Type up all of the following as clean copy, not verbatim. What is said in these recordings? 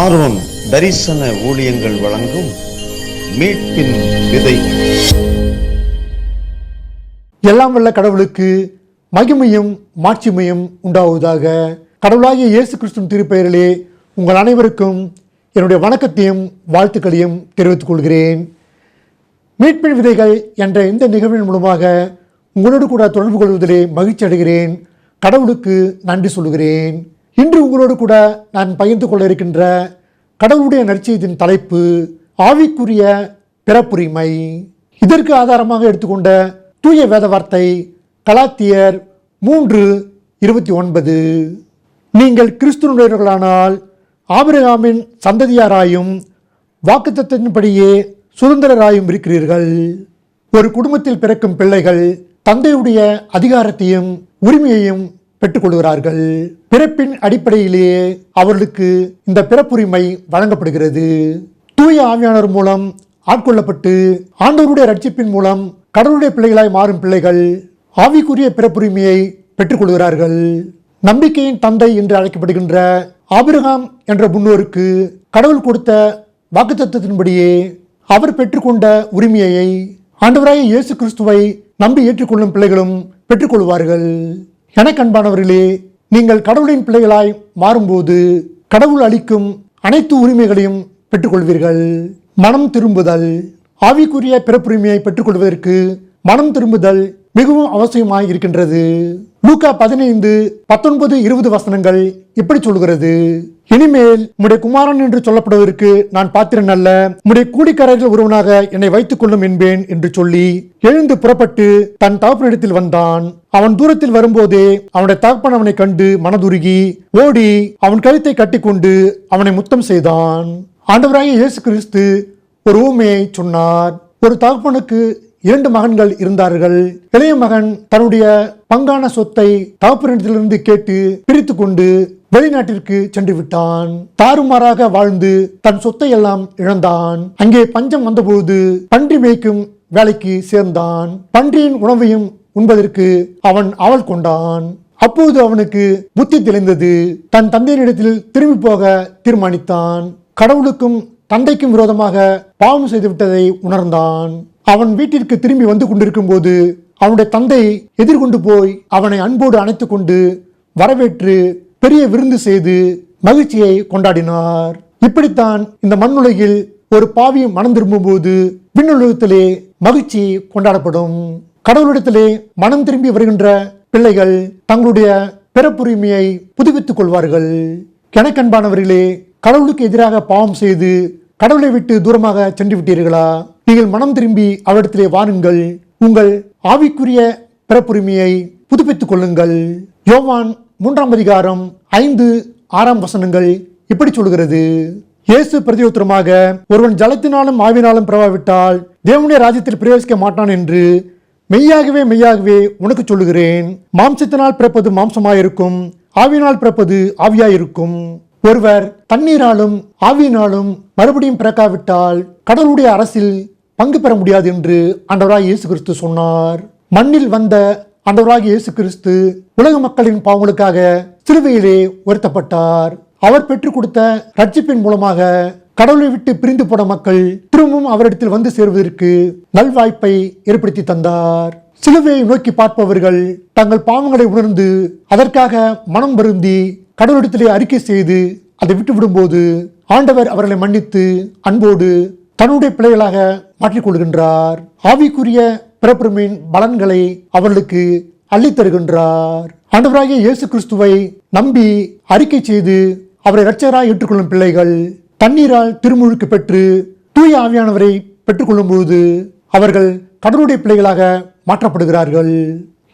Sharon தரிசன ஊழியங்கள் வழங்கும் மீட்பின் விதை. எல்லாம் வல்ல கடவுளுக்கு மகிமையும் மாட்சிமையும் உண்டாவதாக. கடவுளாகிய இயேசு கிறிஸ்துவின் திருப்பெயரிலே உங்கள் அனைவருக்கும் என்னுடைய வணக்கத்தையும் வாழ்த்துக்களையும் தெரிவித்துக் கொள்கிறேன். மீட்பின் விதைகள் என்ற இந்த நிகழ்வின் மூலமாக உங்களோடு கூட தொடர்பு கொள்வதிலே மகிழ்ச்சி அடைகிறேன். கடவுளுக்கு நன்றி சொல்கிறேன். இன்று உங்களோடு கூட நான் பகிர்ந்து கொள்ள இருக்கின்ற கடவுளுடைய நற்செய்தியின் தலைப்பு ஆவிக்குரிய பிறப்புரிமை. இதற்கு ஆதாரமாக எடுத்துக்கொண்ட தூய வேத வார்த்தை கலாத்தியர் 3:29. நீங்கள் கிறிஸ்துவர்களானால் ஆபிரகாமின் சந்ததியாராயும் வாக்குத்தத்தத்தின்படியே சுதந்திரராயும் இருக்கிறீர்கள். ஒரு குடும்பத்தில் பிறக்கும் பிள்ளைகள் தந்தையுடைய அதிகாரத்தையும் உரிமையையும் பெற்றுக்கொள்கிறார்கள். பிறப்பின் அடிப்படையிலேயே அவர்களுக்கு இந்த பிறப்புரிமை வழங்கப்படுகிறது. தூய ஆவியானவர் மூலம் ஆட்கொள்ளப்பட்டு ஆண்டவருடைய ரட்சிப்பின் மூலம் கடவுளுடைய பிள்ளைகளாய் மாறும் பிள்ளைகள் ஆவிக்குரிய பிறப்புரிமையை பெற்றுக்கொள்கிறார்கள். நம்பிக்கையின் தந்தை என்று அழைக்கப்படுகின்ற ஆபிரகாம் என்ற முன்னோருக்கு கடவுள் கொடுத்த வாக்குத்தத்தத்தின்படியே அவர் பெற்றுக்கொண்ட உரிமையை ஆண்டவராகிய இயேசு கிறிஸ்துவை நம்பி ஏற்றுக்கொள்ளும் பிள்ளைகளும் பெற்றுக்கொள்வார்கள். எனக்கு அன்பானவர்களே, நீங்கள் கடவுளின் பிள்ளைகளாய் மாறும்போது கடவுள் அளிக்கும் அனைத்து உரிமைகளையும் பெற்றுக்கொள்வீர்கள். மனம் திரும்புதல். ஆவிக்குரிய பிறப்புரிமையை பெற்றுக்கொள்வதற்கு மனம் திரும்புதல் மிகவும் அவசியமாய் இருக்கின்றது. லூக்கா 15:19-20 வசனங்கள் இப்படி சொல்கிறது: இனிமேல் உம்முடைய குமாரன் என்று சொல்லப்படுவதற்கு நான் பாத்திரன் அல்ல, உம்முடைய கூலிக்காரர்கள் ஒருவனாக என்னை வைத்துக் கொள்ளும் என்பேன் என்று சொல்லி எழுந்து புறப்பட்டு தன் தகப்பனிடத்தில் வந்தான். அவன் தூரத்தில் வரும்போதே அவனுடைய தகப்பன் அவனை கண்டு மனதுருகி ஓடி அவன் கழுத்தை கட்டிக்கொண்டு அவனை முத்தம் செய்தான். ஆண்டவராகிய இயேசு கிறிஸ்து ஒரு ஊமையை சொன்னார். ஒரு தகப்பனுக்கு 2 மகன்கள் இருந்தார்கள். இளைய மகன் தன்னுடைய பங்கான சொத்தை தகப்பனிடத்திலிருந்து கேட்டு பிரித்து கொண்டு வெளிநாட்டிற்கு சென்று விட்டான். தாறுமாறாக வாழ்ந்து தன் சொத்தை எல்லாம் இழந்தான். அங்கே பஞ்சம் வந்தபோது பன்றி மேய்க்கும் வேலைக்கு சேர்ந்தான். பன்றியின் உணவையும் உண்பதற்கு அவன் ஆவல் கொண்டான். அப்போது அவனுக்கு புத்தி தெளிந்தது. தன் தந்தையினிடத்தில் திரும்பி போக தீர்மானித்தான். கடவுளுக்கும் தந்தைக்கும் விரோதமாக பாவம் செய்துவிட்டதை உணர்ந்தான். அவன் வீட்டிற்கு திரும்பி வந்து கொண்டிருக்கும் போது அவனுடைய தந்தை எதிர்கொண்டு போய் அவனை அன்போடு அணைத்து கொண்டு வரவேற்று பெரிய விருந்து செய்து மகிழ்ச்சியை கொண்டாடினார். இப்படித்தான் இந்த மண்ணுலகில் ஒரு பாவி மனம் திரும்பும் போது விண்ணுலகத்திலே மகிழ்ச்சி கொண்டாடப்படும். கடவுளிடத்திலே மனம் திரும்பி வருகின்ற பிள்ளைகள் தங்களுடைய பிறப்புரிமையை புதுப்பித்துக் கொள்வார்கள். எனக்கன்பானவர்களே, கடவுளுக்கு எதிராக பாவம் செய்து கடவுளை விட்டு தூரமாக சென்று விட்டீர்களா? நீங்கள் மனம் திரும்பி அவரிடத்திலே வாருங்கள். உங்கள் ஆவிக்குரிய பிறப்புரிமையை புதுப்பித்துக் கொள்ளுங்கள். யோவான் 3:5-6 வசனங்கள் இப்படி சொல்கிறது: இயேசு பிரதியுத்தரமாக, ஒருவன் ஜலத்தினாலும் ஆவினாலும் பிறவாவிட்டால் தேவனுடைய ராஜ்யத்தில் பிரவேசிக்க மாட்டான் என்று மெய்யாகவே மெய்யாகவே உனக்கு சொல்லுகிறேன். மாம்சத்தினால் பிறப்பது மாம்சமாயிருக்கும், ஆவியினால் பிறப்பது ஆவியாயிருக்கும். ஒருவர் தண்ணீராலும் ஆவியினாலும் மறுபடியும் பிறக்காவிட்டால் கடவுளுடைய அரசில் பங்கு பெற முடியாது என்று ஆண்டவராகிய இயேசு கிறிஸ்து சொன்னார். மண்ணில் வந்த ஆண்டவராகிய இயேசு கிறிஸ்து உலக மக்களின் பாவங்களுக்காக சிலுவையிலே உயர்த்தப்பட்டார். அவர் பெற்றுக் கொடுத்த ரட்சிப்பின் மூலமாக கடவுளை விட்டு பிரிந்து போன மக்கள் திரும்பவும் அவரிடத்தில் வந்து சேருவதற்கு நல்வாய்ப்பை ஏற்படுத்தி தந்தார். சிலுவையை நோக்கி பார்ப்பவர்கள் தங்கள் பாவங்களை உணர்ந்து அதற்காக மனம் வருந்தி கடவுளிடத்திலே அறிக்கை செய்து அதை விட்டு விடும்போது ஆண்டவர் அவர்களை மன்னித்து அன்போடு தன்னுடைய பிள்ளைகளாக மாற்றிக்கொள்கின்றார். ஆவிக்குரிய பிறப்புரிமையின் பலன்களை அவர்களுக்கு அள்ளித்தருகின்றார். ஆண்டவராகிய இயேசு கிறிஸ்துவை நம்பி அறிக்கை செய்து அவரை இரட்சகராய் ஏற்றுக்கொள்ளும் பிள்ளைகள் தண்ணீரால் திருமுழுக்கு பெற்று தூய ஆவியானவரை பெற்றுக்கொள்ளும் போது அவர்கள் கடவுளுடைய பிள்ளைகளாக மாற்றப்படுகிறார்கள்.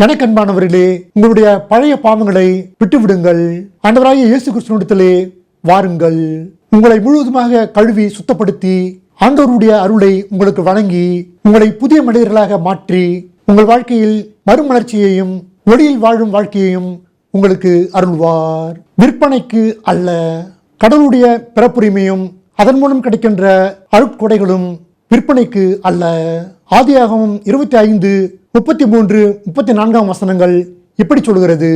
எனக்கன்பானவர்களே, உங்களுடைய பழைய பாவங்களை விட்டுவிடுங்கள். ஆண்டவராகிய இயேசு கிறிஸ்துவிடத்திலே வாருங்கள். உங்களை முழுவதுமாக கழுவி சுத்தப்படுத்தி ஆண்டவருடைய அருளை உங்களுக்கு வழங்கி உங்களை புதிய மனிதர்களாக மாற்றி உங்கள் வாழ்க்கையில் மறுமலர்ச்சியையும் ஒளியில் வாழும் வாழ்க்கையையும் உங்களுக்கு அருள்வார். விற்பனைக்கு அல்ல. கடவுளுடைய பிறப்புரிமையும் அதன் மூலம் கிடைக்கின்ற அருட்கொடைகளும் விற்பனைக்கு அல்ல. ஆதியாகமம் 25:33-34 வசனங்கள் இப்படி சொல்கிறது: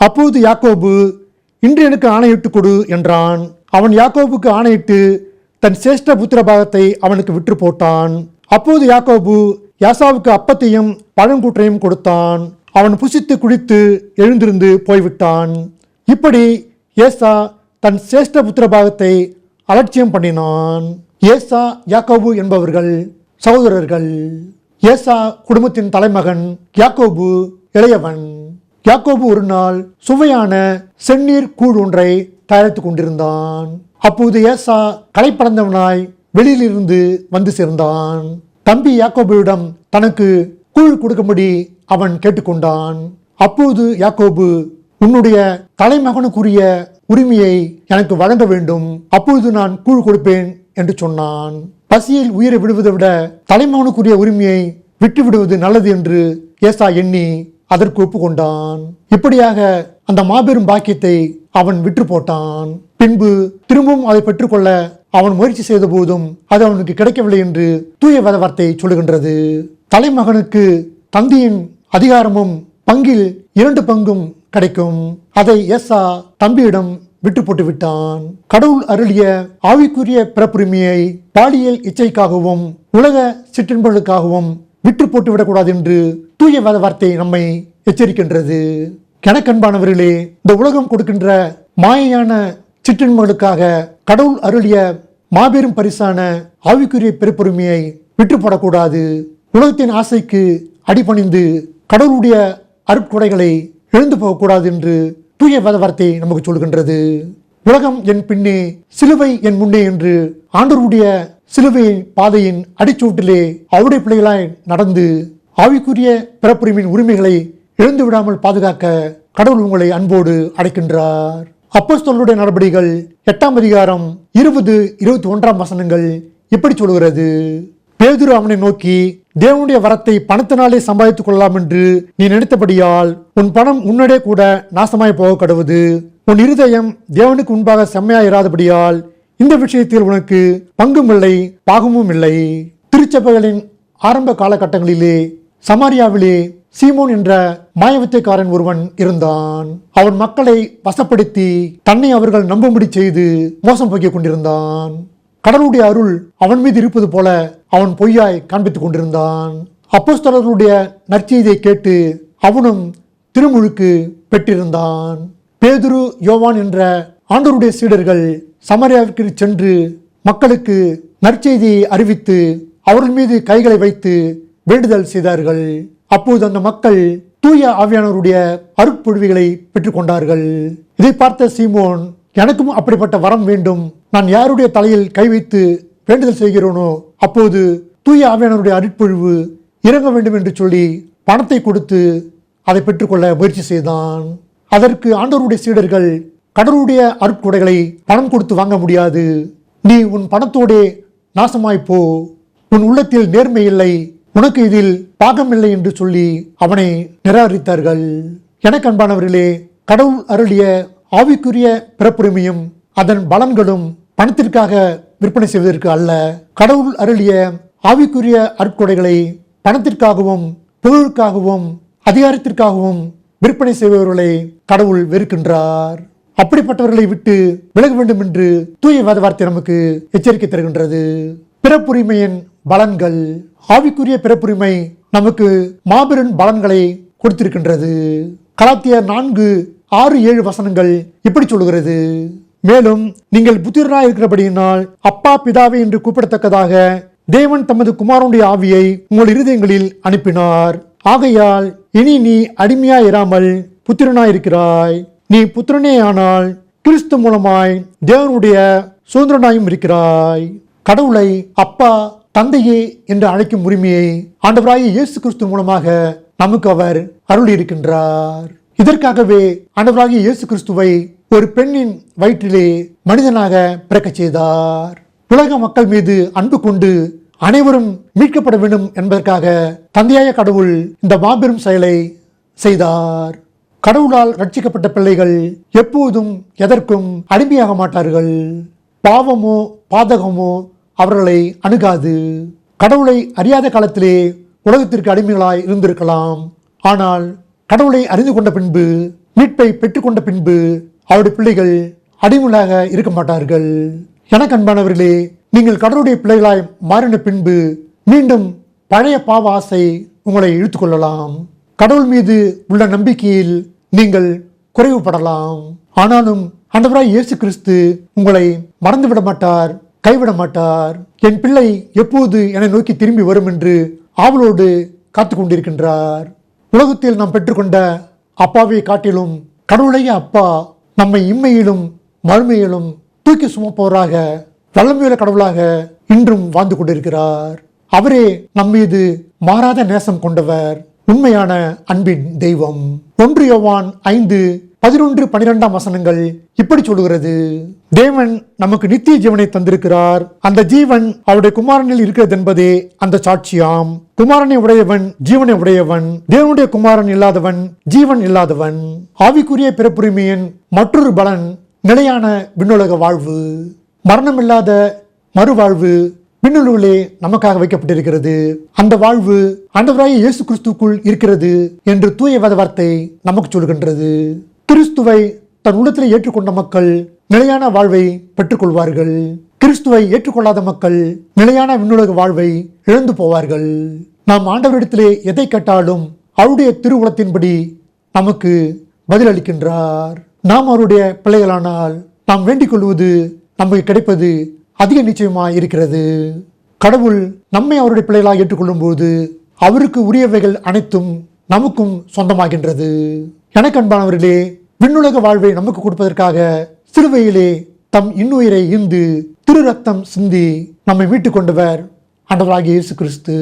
அப்போது யாக்கோபு, இன்று எனக்கு ஆணையிட்டுக் கொடு என்றான். அவன் யாக்கோபுக்கு ஆணையிட்டு தன் சிரேஷ்ட புத்திர பாகத்தை அவனுக்கு விற்று போட்டான். அப்போது யாக்கோபு யாசாவுக்கு அப்பத்தையும் பழங்கூற்றையும் கொடுத்தான். அவன் புசித்து குடித்து எழுந்திருந்து போய்விட்டான். இப்படி ஏசா தன் சிரேஷ்ட புத்திர பாகத்தை அலட்சியம் பண்ணினான். ஏசா யாக்கோபு என்பவர்கள் சகோதரர்கள். ஏசா குடும்பத்தின் தலைமகன், யாக்கோபு இளையவன். யாக்கோபு ஒரு நாள் சுவையான செந்நீர் கூழ் ஒன்றை தயாரித்துக் கொண்டிருந்தான். அப்போது ஏசா களைப்படைந்தவனாய் வெளியிலிருந்து வந்து சேர்ந்தான். தம்பி யாக்கோபுவிடம் தனக்கு கூழ் கொடுக்கும்படி அவன் கேட்டுக்கொண்டான். அப்போது யாக்கோபு, உன்னுடைய தலைமகனுக்குரிய உரிமையை எனக்கு வழங்க வேண்டும், அப்பொழுது நான் கூழ் கொடுப்பேன் என்று சொன்னான். பசியில் உயிரை விடுவதை விட தலைமகனுக்குரிய உரிமையை விட்டு விடுவது நல்லது என்று ஏசா எண்ணி அதற்கு ஒப்புக்கொண்டான். இப்படியாக அந்த மாபெரும் பாக்கியத்தை அவன் விற்று போட்டான். பின்பு திரும்பவும் அதை பெற்றுக்கொள்ள அவன் முயற்சி செய்த போதும் அது அவனுக்கு கிடைக்கவில்லை என்று தூய வேத வார்த்தை சொல்லுகின்றது. தலைமகனுக்கு தந்தையின் அதிகாரமும் பங்கில் 2 பங்கும் கிடைக்கும். அதை ஏசா தம்பியிடம் விட்டு போட்டு விட்டான். கடவுள் அருளிய ஆவிக்குரிய பிறப்புரிமையை பாலியல் இச்சைக்காகவும் உலக சிற்றின்பங்களுக்காகவும் விட்டு போட்டு விடக்கூடாது என்று தூய வேத வார்த்தை நம்மை எச்சரிக்கின்றது. கணக்கன்பானவர்களே, இந்த உலகம் கொடுக்கின்ற மாயையான சிற்றின்பங்களுக்காக கடவுள் அருளிய மாபெரும் பரிசான ஆவிக்குரிய பிறப்புரிமையை விட்டு போடக்கூடாது. உலகத்தின் ஆசைக்கு அடிபணிந்து கடவுளுடைய அருட்கொடைகளை எழுந்து போகக்கூடாது என்று தூய வேத வார்த்தை நமக்கு சொல்கின்றது. உலகம் என் பின்னே, சிலுவை என் முன்னே என்று ஆண்டவருடைய சிலுவையின் பாதையின் அடிச்சூட்டிலே அவருடைய பிள்ளைகளாய் நடந்து ஆவிக்குரிய பிறப்புரிமையின் உரிமைகளை இழந்து விடாமல் பாதுகாக்க கடவுள் உங்களை அன்போடு அழைக்கின்றார். அப்போஸ்தலருடைய நடபடிகள் 8ஆம் அதிகாரம் 20-21 வசனங்கள் இப்படி சொல்கிறது. பேதுரு அவனை நோக்கி, தேவனுடைய வரத்தை பணத்தினாலே சம்பாதித்துக் கொள்ளலாம் என்று நீ நினைத்தபடியால் உன் பணம் உன்னடே கூட நாசமாய் போக கடவுது. உன் இருதயம் தேவனுக்கு முன்பாக செம்மையாயிராதபடியால் இந்த விஷயத்தில் உனக்கு பங்கும் இல்லை, பாகமும் இல்லை. திருச்சபைகளின் ஆரம்ப காலகட்டங்களிலே சமாரியாவிலே சீமோன் என்ற மாயவித்தைக்காரன் ஒருவன் இருந்தான். அவன் மக்களை வசப்படுத்தி தன்னை அவர்கள் நம்பும்படி செய்து மோசம் போக்கிக் கொண்டிருந்தான். கடவுளுடைய அருள் அவன் மீது இருப்பது போல அவன் பொய்யாய் காண்பித்துக் கொண்டிருந்தான். அப்போஸ்தலர்களுடைய நற்செய்தியை கேட்டு அவனும் திருமுழுக்கு பெற்றிருந்தான். பேதுரு, யோவான் என்ற ஆண்டவருடைய சீடர்கள் சமாரியாவிற்கு சென்று மக்களுக்கு நற்செய்தியை அறிவித்து அவர்கள் மீது கைகளை வைத்து வேண்டுதல் செய்தார்கள். அப்போது அந்த மக்கள் தூய ஆவியானவருடைய அருட்பொழிவுகளை பெற்றுக்கொண்டார்கள். இதை பார்த்த சீமோன், எனக்கும் அப்படிப்பட்ட வரம் வேண்டும், நான் யாருடைய தலையில் கை வைத்து வேண்டுதல் செய்கிறோனோ அப்போது தூய ஆவியானவருடைய அருட்பொழிவு இறங்க வேண்டும் என்று சொல்லி பணத்தை கொடுத்து அதை பெற்றுக்கொள்ள முயற்சி செய்தான். அதற்கு ஆண்டவருடைய சீடர்கள், கடவுளுடைய அருட்கொடைகளை பணம் கொடுத்து வாங்க முடியாது, நீ உன் பணத்தோடே நாசமாய்ப்போ, உன் உள்ளத்தில் நேர்மை இல்லை, உனக்கு இதில் பாகமில்லை என்று சொல்லி அவனை நிராகரித்தார்கள். எனக்கு அன்பானவர்களே, கடவுள் அருளிய ஆவிக்குரிய பிறப்புரிமையும் அதன் பலன்களும் பணத்திற்காக விற்பனை செய்வதற்கு அல்ல. கடவுள் அருளிய ஆவிக்குரிய அருட்கொடைகளை பணத்திற்காகவும் புகழுக்காகவும் அதிகாரத்திற்காகவும் விற்பனை செய்பவர்களை கடவுள் வெறுக்கின்றார். அப்படிப்பட்டவர்களை விட்டு விலக வேண்டும் என்று தூய வேத வார்த்தை நமக்கு எச்சரிக்கை தருகின்றது. பிறப்புரிமையின் பலன்கள். ஆவிக்குரிய பிறப்புரிமை நமக்கு மாபெரும் பலன்களை கொடுத்திருக்கின்றது. கலாத்தியர் 4:6-7 வசனங்கள் இப்படி சொல்லுகிறது. மேலும் நீங்கள் புத்திரராய் இருக்கிறபடியினால் அப்பா பிதாவே என்று கூப்பிடத்தக்கதாக தேவன் தமது குமாரனுடைய ஆவியை உங்கள் இருதயங்களில் அனுப்பினார். ஆகையால் இனி நீ அடிமையாய் இராமல் புத்திரனாய் இருக்கிறாய். நீ புத்திரனே ஆனால் கிறிஸ்து மூலமாய் தேவனுடைய சுதந்திரனாயும் இருக்கிறாய். கடவுளை அப்பா, தந்தையே என்று அழைக்கும் உரிமையை ஆண்டவராகிய இயேசு கிறிஸ்து மூலமாக நமக்கு அவர் அருளி இருக்கின்றார். இதற்காகவே ஆண்டவராகிய இயேசு கிறிஸ்துவை ஒரு பெண்ணின் வயிற்றிலே மனிதனாக பிறக்க செய்தார். உலக மக்கள் மீது அன்பு கொண்டு அனைவரும் மீட்கப்பட வேண்டும் என்பதற்காக தந்தையாய கடவுள் இந்த மாபெரும் செயலை செய்தார். கடவுளால் ரட்சிக்கப்பட்ட பிள்ளைகள் எப்போதும் எதற்கும் அடிமையாக மாட்டார்கள். பாவமோ பாதகமோ அவர்களை அணுகாது. கடவுளை அறியாத காலத்திலே உலகத்திற்கு அடிமைகளாய் இருந்திருக்கலாம். ஆனால் கடவுளை அறிந்து கொண்ட பின்பு, மீட்பை பெற்றுக்கொண்ட பின்பு அவருடைய பிள்ளைகள் அடிமையாக இருக்க மாட்டார்கள். எனக்கு அன்பானவர்களே, நீங்கள் கடவுளுடைய பிள்ளைகளாய் மாறின பின்பு மீண்டும் பழைய பாவ ஆசை உங்களை இழுத்துக்கொள்ளலாம். கடவுள் மீது உள்ள நம்பிக்கையில் நீங்கள் குறைவுபடலாம். ஆனாலும் ஆண்டவராய் இயேசு கிறிஸ்து உங்களை மறந்துவிட மாட்டார், கைவிட மாட்டார். என் பிள்ளை எப்போது என்னை நோக்கி திரும்பி வரும் என்று ஆவலோடு காத்து கொண்டிருக்கின்றார். உலகத்தில் நாம் பெற்றுக்கொண்ட அப்பாவை காட்டிலும் கடவுளைய அப்பா நம்மை இம்மையிலும் மறுமையிலும் தூக்கி சுமப்பவராக வல்லமையுள்ள கடவுளாக இன்றும் வாழ்ந்து கொண்டிருக்கிறார். அவரே நம்மீது மாறாத நேசம் கொண்டவர், உண்மையான அன்பின் தெய்வம். 1 யோவான் 5:11-12 இப்படி சொல்லுகிறது: தேவன் நமக்கு நித்திய ஜீவனை தந்திருக்கிறார், அந்த ஜீவன் அவருடைய குமாரனில் இருக்கிறது என்பதே அந்த சாட்சியாம். குமாரனை உடையவன் ஜீவனை உடையவன், தேவனுடைய குமாரன் இல்லாதவன் ஜீவன் இல்லாதவன். ஆவிக்குரிய பிறப்புரிமையின் மற்றொரு பலன் நிலையான விண்ணுலக வாழ்வு, மரணமில்லாத மறுவாழ்வு விண்ணுலகிலே நமக்காக வைக்கப்பட்டிருக்கிறது. அந்த வாழ்வு ஆண்டவராகிய இயேசு கிறிஸ்துக்குள் இருக்கிறது என்று தூய வேத வார்த்தை நமக்கு சொல்கின்றது. கிறிஸ்துவை தன் உள்ளத்திலே ஏற்றுக்கொண்ட மக்கள் நிலையான வாழ்வை பெற்றுக்கொள்வார்கள். கிறிஸ்துவை ஏற்றுக்கொள்ளாத மக்கள் நிலையான விண்ணுலக வாழ்வை இழந்து போவார்கள். நாம் ஆண்டவரிடத்திலே எதை கேட்டாலும் அவருடைய திருவுளத்தின்படி நமக்கு பதிலளிக்கின்றார். நாம் அவருடைய பிள்ளைகளானால் நாம் வேண்டிக் கொள்வது நமக்கு கிடைப்பது அதிக நிச்சயமாக இருக்கிறது. கடவுள் நம்மை அவருடைய பிள்ளைகளாக ஏற்றுக்கொள்ளும் போது அவருக்கு உரியவைகள் அனைத்தும் நமக்கும் சொந்தமாகின்றது. எனக்கு அன்பானவர்களே, விண்ணுலக வாழ்வை நமக்கு கொடுப்பதற்காக சிலுவையிலே தம் இன்னுயிரை ஈந்து திரு ரத்தம் சிந்தி நம்மை மீட்டுக் கொண்டவர் ஆண்டவராகிய இயேசு கிறிஸ்து.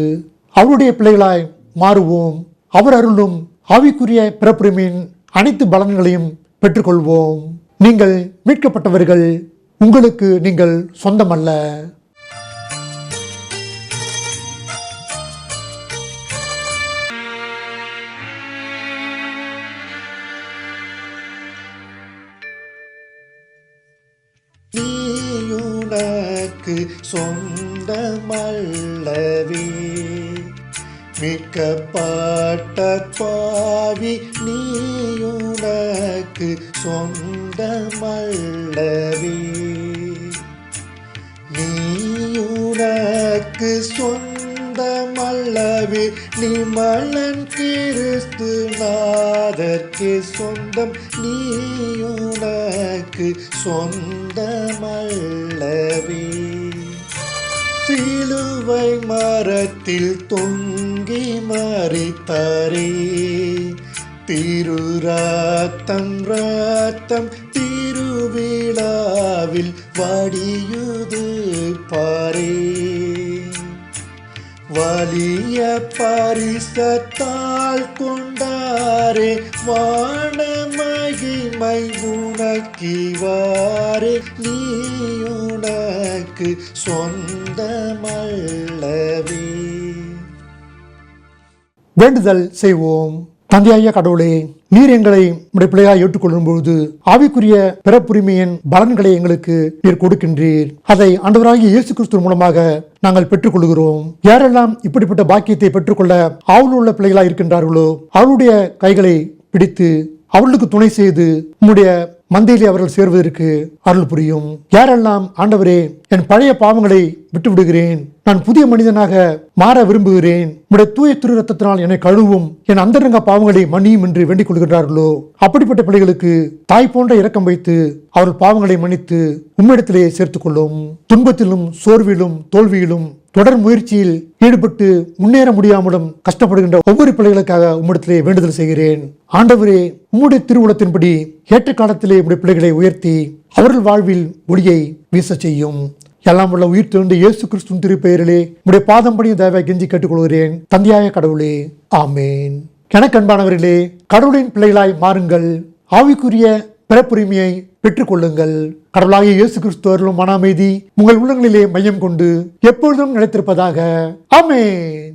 அவருடைய பிள்ளைகளாய் மாறுவோம். அவர் அருளும் ஆவிக்குரிய பிறப்புரிமையின் அனைத்து பலன்களையும் பெற்றுக்கொள்வோம். நீங்கள் மீட்கப்பட்டவர்கள், உங்களுக்கு நீங்கள் சொந்தமல்ல. நீயுனக்கு சொந்தமல்லவே, மீட்கப்பட்ட பாவி நீயுனக்கு சொந்தமல்லவே. நீயுனக்கு சொந்தமல்லவே, நிமலன் கிறிஸ்து நாதர்க்கு சொந்தம். நீயுனக்கு சொந்தமல்லவே. சிலுவை மரத்தில் தொங்கி மரித்தாரே, திரு ரத்தம் ரத்தம் திருவிழாவில் வடியுது பாரே. வலிய பரிசத்தால் கொண்டாரே, வான மகிமை உனக்கிவாரே. நீயுனக்கு சொந்தமல்லவே. வேண்டுதல் செய்வோம். தந்தையாகிய கடவுளே, நீர் எங்களை உடைய பிள்ளையாக ஏற்றுக்கொள்ளும் பொழுது ஆவிக்குரிய பிறப்புரிமையின் பலன்களை எங்களுக்கு நீர் கொடுக்கின்றீர். அதை ஆண்டவராகிய இயேசு கிறிஸ்து மூலமாக நாங்கள் பெற்றுக்கொள்கிறோம். யாரெல்லாம் இப்படிப்பட்ட பாக்கியத்தை பெற்றுக்கொள்ள ஆவல் உள்ள பிள்ளைகளாக இருக்கின்றார்களோ அவருடைய கைகளை பிடித்து அவர்களுக்கு துணை செய்து உம்முடைய மந்தையிலே அவர்கள் சேர்வதற்கு அருள் புரியும். யாரெல்லாம் ஆண்டவரே, என் பழைய பாவங்களை விட்டு விடுகிறேன், நான் புதிய மனிதனாக மாற விரும்புகிறேன், உம்முடைய தூய திரு ரத்தத்தினால் என்னை கழுவும், என் அந்தரங்க பாவங்களை மன்னியும் என்று வேண்டிக் கொள்கின்றார்களோ அப்படிப்பட்ட பிள்ளைகளுக்கு தாய் போன்ற இரக்கம் வைத்து அவர்கள் பாவங்களை மன்னித்து உம்மிடத்திலே சேர்த்துக் கொள்ளும். துன்பத்திலும் சோர்விலும் தோல்வியிலும் தொடர் முயற்சியில் ஈடுபட்டு முன்னேற முடியாமலும் கஷ்டப்படுகின்ற ஒவ்வொரு பிள்ளைகளுக்காக உம்மிடத்திலே வேண்டுதல் செய்கிறேன். ஆண்டவரே, உம்முடைய திருவுளத்தின்படி ஏற்ற காலத்திலே உம்முடைய பிள்ளைகளை உயர்த்தி அவர்கள் வாழ்வில் ஒளியை வீச செய்யும். எல்லாம் உள்ள உயிர் தெழுந்த இயேசு கிறிஸ்துவின் திருப்பெயரிலே உம்முடைய பாதம் படியும் தயவாய் கெஞ்சி கேட்டுக்கொள்கிறேன். தந்தையாய கடவுளே, ஆமேன். எனக்கு அன்பானவர்களே, கடவுளின் பிள்ளைகளாய் மாறுங்கள். ஆவிக்குரிய பிறப்புரிமையை பெற்றுக் கொள்ளுங்கள். கடவுளாகிய இயேசு கிறிஸ்து அருளும் மன அமைதி உங்கள் உள்ளங்களிலே மையம் கொண்டு எப்பொழுதும் நிலைத்திருப்பதாக. ஆமென்.